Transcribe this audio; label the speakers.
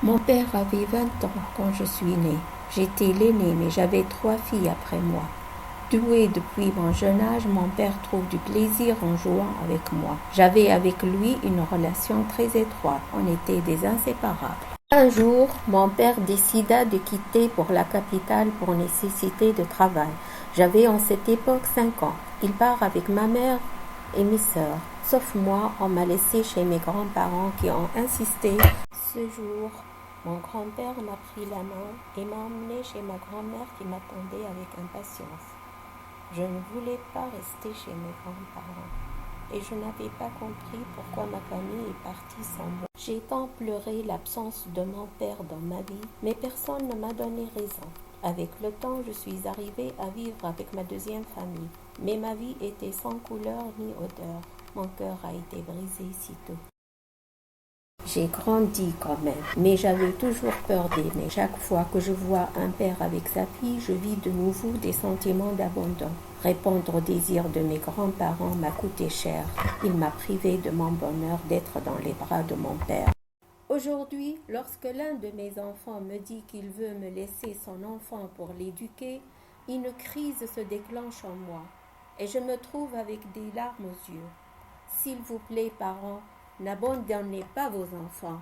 Speaker 1: Mon père avait 20 ans quand je suis née. J'étais l'aînée, mais j'avais 3 filles après moi. Doué depuis mon jeune âge, mon père trouve du plaisir en jouant avec moi. J'avais avec lui une relation très étroite. On était des inséparables. Un jour, mon père décida de quitter pour la capitale pour nécessité de travail. J'avais en cette époque 5 ans. Il part avec ma mère et mes sœurs. Sauf moi, on m'a laissé chez mes grands-parents qui ont insisté. Ce jour, mon grand-père m'a pris la main et m'a emmené chez ma grand-mère qui m'attendait avec impatience. Je ne voulais pas rester chez mes grands-parents et je n'avais pas compris pourquoi ma famille est partie sans moi. J'ai tant pleuré l'absence de mon père dans ma vie, mais personne ne m'a donné raison. Avec le temps, je suis arrivée à vivre avec ma deuxième famille, mais ma vie était sans couleur ni odeur. Mon cœur a été brisé sitôt. J'ai grandi quand même, mais j'avais toujours peur d'aimer. Chaque fois que je vois un père avec sa fille, je vis de nouveau des sentiments d'abandon. Répondre aux désirs de mes grands-parents m'a coûté cher. Il m'a privé de mon bonheur d'être dans les bras de mon père. Aujourd'hui, lorsque l'un de mes enfants me dit qu'il veut me laisser son enfant pour l'éduquer, une crise se déclenche en moi et je me trouve avec des larmes aux yeux. S'il vous plaît, parents, n'abandonnez pas vos enfants.